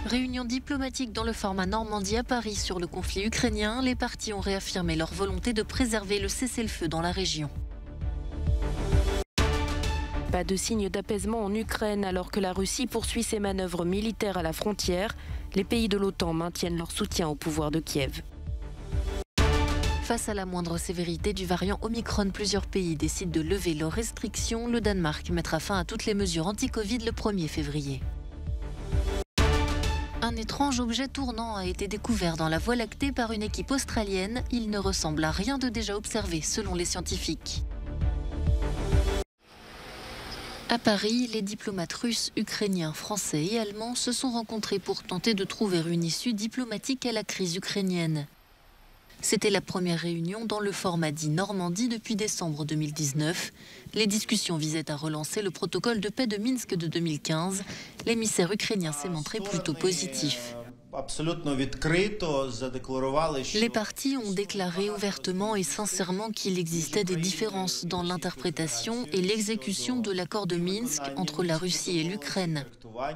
Réunion diplomatique dans le format Normandie à Paris sur le conflit ukrainien. Les parties ont réaffirmé leur volonté de préserver le cessez-le-feu dans la région. Pas de signe d'apaisement en Ukraine alors que la Russie poursuit ses manœuvres militaires à la frontière. Les pays de l'OTAN maintiennent leur soutien au pouvoir de Kiev. Face à la moindre sévérité du variant Omicron, plusieurs pays décident de lever leurs restrictions. Le Danemark mettra fin à toutes les mesures anti-Covid le 1er février. Un étrange objet tournant a été découvert dans la Voie lactée par une équipe australienne. Il ne ressemble à rien de déjà observé, selon les scientifiques. À Paris, les diplomates russes, ukrainiens, français et allemands se sont rencontrés pour tenter de trouver une issue diplomatique à la crise ukrainienne. C'était la première réunion dans le format dit Normandie depuis décembre 2019. Les discussions visaient à relancer le protocole de paix de Minsk de 2015. L'émissaire ukrainien s'est montré plutôt positif. Les parties ont déclaré ouvertement et sincèrement qu'il existait des différences dans l'interprétation et l'exécution de l'accord de Minsk entre la Russie et l'Ukraine.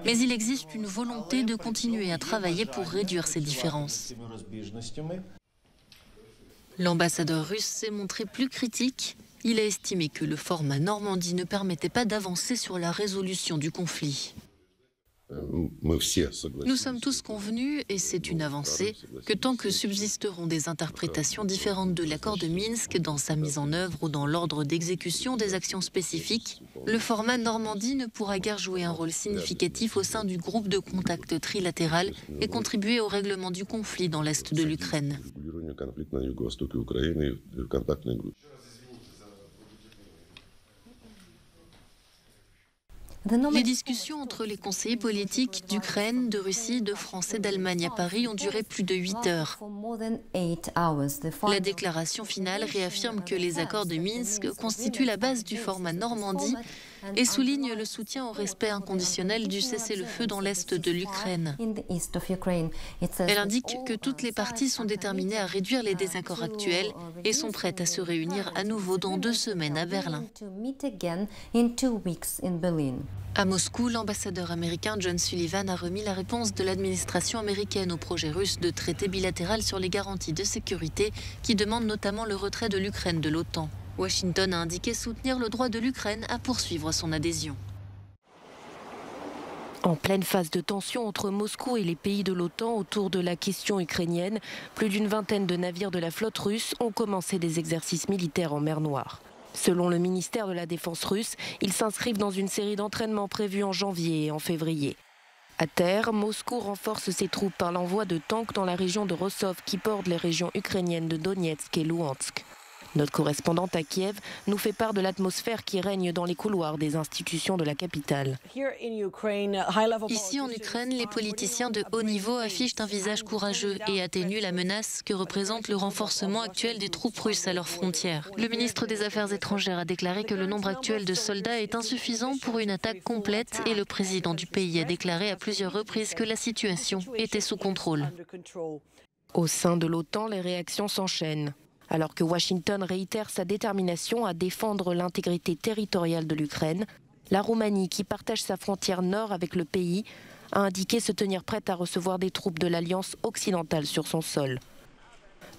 Mais il existe une volonté de continuer à travailler pour réduire ces différences. L'ambassadeur russe s'est montré plus critique. Il a estimé que le format Normandie ne permettait pas d'avancer sur la résolution du conflit. Nous sommes tous convenus, et c'est une avancée, que tant que subsisteront des interprétations différentes de l'accord de Minsk dans sa mise en œuvre ou dans l'ordre d'exécution des actions spécifiques, le format Normandie ne pourra guère jouer un rôle significatif au sein du groupe de contact trilatéral et contribuer au règlement du conflit dans l'est de l'Ukraine. Les discussions entre les conseillers politiques d'Ukraine, de Russie, de France et d'Allemagne à Paris ont duré plus de 8 heures. La déclaration finale réaffirme que les accords de Minsk constituent la base du format Normandie et souligne le soutien au respect inconditionnel du cessez-le-feu dans l'est de l'Ukraine. Elle indique que toutes les parties sont déterminées à réduire les désaccords actuels et sont prêtes à se réunir à nouveau dans 2 semaines à Berlin. À Moscou, l'ambassadeur américain John Sullivan a remis la réponse de l'administration américaine au projet russe de traité bilatéral sur les garanties de sécurité qui demande notamment le retrait de l'Ukraine de l'OTAN. Washington a indiqué soutenir le droit de l'Ukraine à poursuivre son adhésion. En pleine phase de tension entre Moscou et les pays de l'OTAN autour de la question ukrainienne, plus d'une vingtaine de navires de la flotte russe ont commencé des exercices militaires en mer Noire. Selon le ministère de la Défense russe, ils s'inscrivent dans une série d'entraînements prévus en janvier et en février. À terre, Moscou renforce ses troupes par l'envoi de tanks dans la région de Rostov qui borde les régions ukrainiennes de Donetsk et Louhansk. Notre correspondante à Kiev nous fait part de l'atmosphère qui règne dans les couloirs des institutions de la capitale. Ici en Ukraine, les politiciens de haut niveau affichent un visage courageux et atténuent la menace que représente le renforcement actuel des troupes russes à leurs frontières. Le ministre des Affaires étrangères a déclaré que le nombre actuel de soldats est insuffisant pour une attaque complète et le président du pays a déclaré à plusieurs reprises que la situation était sous contrôle. Au sein de l'OTAN, les réactions s'enchaînent. Alors que Washington réitère sa détermination à défendre l'intégrité territoriale de l'Ukraine, la Roumanie, qui partage sa frontière nord avec le pays, a indiqué se tenir prête à recevoir des troupes de l'Alliance occidentale sur son sol.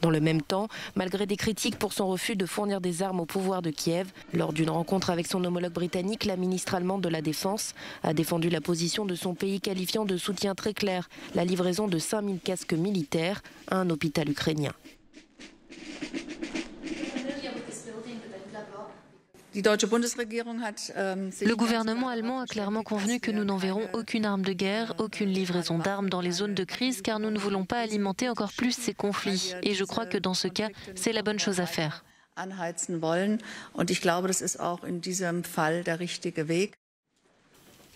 Dans le même temps, malgré des critiques pour son refus de fournir des armes au pouvoir de Kiev, lors d'une rencontre avec son homologue britannique, la ministre allemande de la Défense a défendu la position de son pays qualifiant de soutien très clair la livraison de 5000 casques militaires à un hôpital ukrainien. Le gouvernement allemand a clairement convenu que nous n'enverrons aucune arme de guerre, aucune livraison d'armes dans les zones de crise car nous ne voulons pas alimenter encore plus ces conflits. Et je crois que dans ce cas, c'est la bonne chose à faire.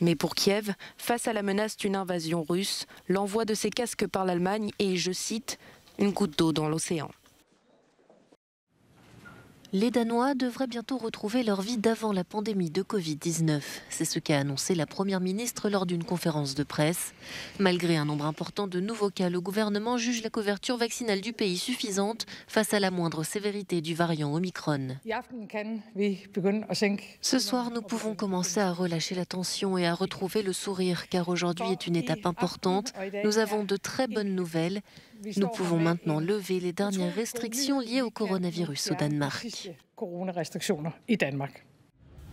Mais pour Kiev, face à la menace d'une invasion russe, l'envoi de ces casques par l'Allemagne est, je cite, une goutte d'eau dans l'océan. Les Danois devraient bientôt retrouver leur vie d'avant la pandémie de Covid-19. C'est ce qu'a annoncé la Première ministre lors d'une conférence de presse. Malgré un nombre important de nouveaux cas, le gouvernement juge la couverture vaccinale du pays suffisante face à la moindre sévérité du variant Omicron. Ce soir, nous pouvons commencer à relâcher la tension et à retrouver le sourire, car aujourd'hui est une étape importante. Nous avons de très bonnes nouvelles. Nous pouvons maintenant lever les dernières restrictions liées au coronavirus au Danemark.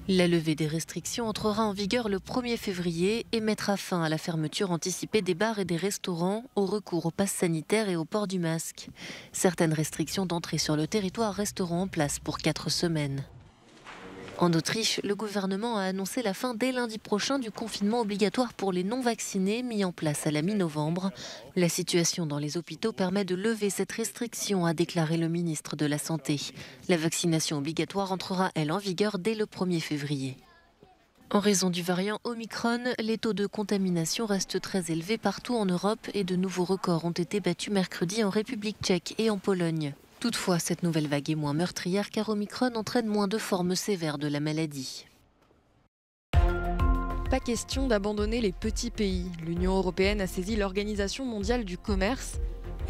La levée des restrictions entrera en vigueur le 1er février et mettra fin à la fermeture anticipée des bars et des restaurants, au recours au pass sanitaire et au port du masque. Certaines restrictions d'entrée sur le territoire resteront en place pour 4 semaines. En Autriche, le gouvernement a annoncé la fin dès lundi prochain du confinement obligatoire pour les non-vaccinés mis en place à la mi-novembre. La situation dans les hôpitaux permet de lever cette restriction, a déclaré le ministre de la Santé. La vaccination obligatoire entrera, elle, en vigueur dès le 1er février. En raison du variant Omicron, les taux de contamination restent très élevés partout en Europe et de nouveaux records ont été battus mercredi en République tchèque et en Pologne. Toutefois, cette nouvelle vague est moins meurtrière car Omicron entraîne moins de formes sévères de la maladie. Pas question d'abandonner les petits pays. L'Union européenne a saisi l'Organisation mondiale du commerce.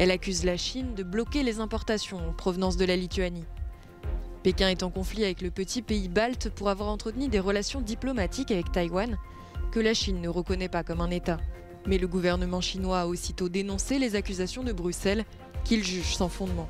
Elle accuse la Chine de bloquer les importations en provenance de la Lituanie. Pékin est en conflit avec le petit pays balte pour avoir entretenu des relations diplomatiques avec Taïwan, que la Chine ne reconnaît pas comme un État. Mais le gouvernement chinois a aussitôt dénoncé les accusations de Bruxelles, qu'il juge sans fondement.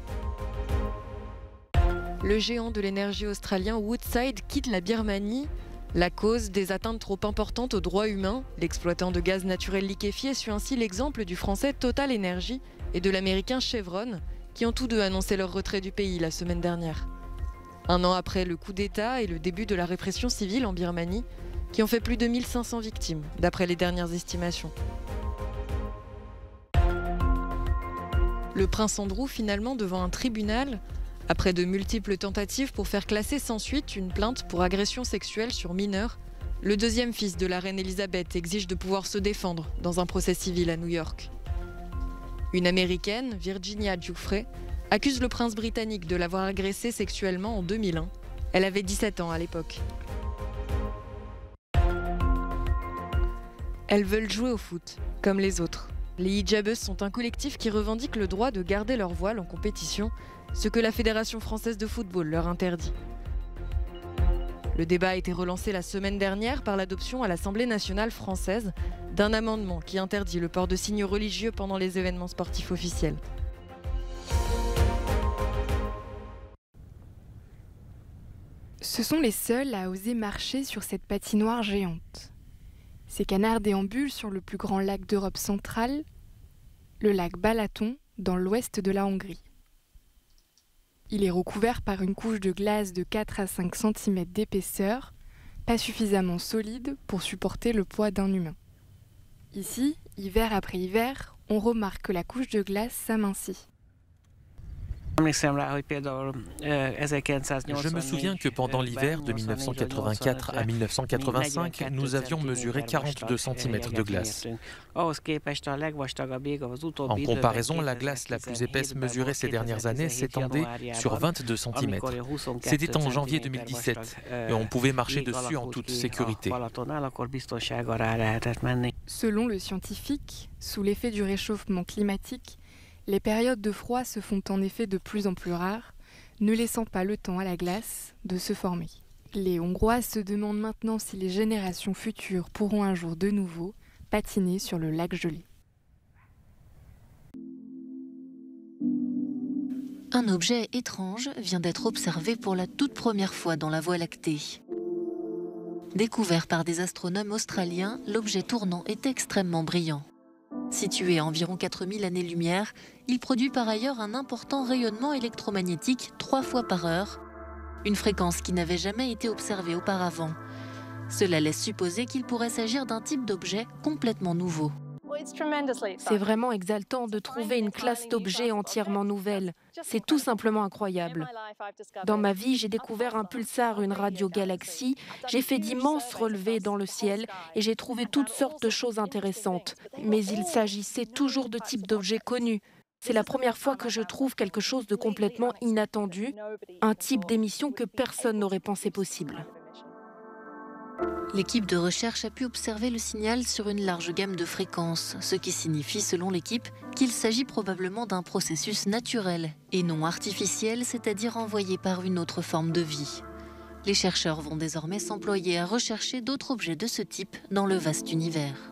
Le géant de l'énergie australien Woodside quitte la Birmanie. La cause, des atteintes trop importantes aux droits humains. L'exploitant de gaz naturel liquéfié suit ainsi l'exemple du français Total Energy et de l'américain Chevron, qui ont tous deux annoncé leur retrait du pays la semaine dernière. Un an après le coup d'État et le début de la répression civile en Birmanie, qui ont fait plus de 1500 victimes, d'après les dernières estimations. Le prince Andrew, finalement devant un tribunal, après de multiples tentatives pour faire classer sans suite une plainte pour agression sexuelle sur mineur, le deuxième fils de la reine Elisabeth exige de pouvoir se défendre dans un procès civil à New York. Une américaine, Virginia Giuffre, accuse le prince britannique de l'avoir agressée sexuellement en 2001. Elle avait 17 ans à l'époque. Elles veulent jouer au foot, comme les autres. Les hijabeuses sont un collectif qui revendique le droit de garder leur voile en compétition, ce que la Fédération française de football leur interdit. Le débat a été relancé la semaine dernière par l'adoption à l'Assemblée nationale française d'un amendement qui interdit le port de signes religieux pendant les événements sportifs officiels. Ce sont les seuls à oser marcher sur cette patinoire géante. Ces canards déambulent sur le plus grand lac d'Europe centrale, le lac Balaton, dans l'ouest de la Hongrie. Il est recouvert par une couche de glace de 4 à 5 cm d'épaisseur, pas suffisamment solide pour supporter le poids d'un humain. Ici, hiver après hiver, on remarque que la couche de glace s'amincit. Je me souviens que pendant l'hiver de 1984 à 1985, nous avions mesuré 42 cm de glace. En comparaison, la glace la plus épaisse mesurée ces dernières années s'étendait sur 22 cm. C'était en janvier 2017 et on pouvait marcher dessus en toute sécurité. Selon le scientifique, sous l'effet du réchauffement climatique, les périodes de froid se font en effet de plus en plus rares, ne laissant pas le temps à la glace de se former. Les Hongrois se demandent maintenant si les générations futures pourront un jour de nouveau patiner sur le lac gelé. Un objet étrange vient d'être observé pour la toute première fois dans la Voie lactée. Découvert par des astronomes australiens, l'objet tournant est extrêmement brillant. Situé à environ 4000 années-lumière, il produit par ailleurs un important rayonnement électromagnétique 3 fois par heure, une fréquence qui n'avait jamais été observée auparavant. Cela laisse supposer qu'il pourrait s'agir d'un type d'objet complètement nouveau. C'est vraiment exaltant de trouver une classe d'objets entièrement nouvelle. C'est tout simplement incroyable. Dans ma vie, j'ai découvert un pulsar, une radiogalaxie, j'ai fait d'immenses relevés dans le ciel et j'ai trouvé toutes sortes de choses intéressantes. Mais il s'agissait toujours de types d'objets connus. C'est la première fois que je trouve quelque chose de complètement inattendu, un type d'émission que personne n'aurait pensé possible. L'équipe de recherche a pu observer le signal sur une large gamme de fréquences, ce qui signifie, selon l'équipe, qu'il s'agit probablement d'un processus naturel et non artificiel, c'est-à-dire envoyé par une autre forme de vie. Les chercheurs vont désormais s'employer à rechercher d'autres objets de ce type dans le vaste univers.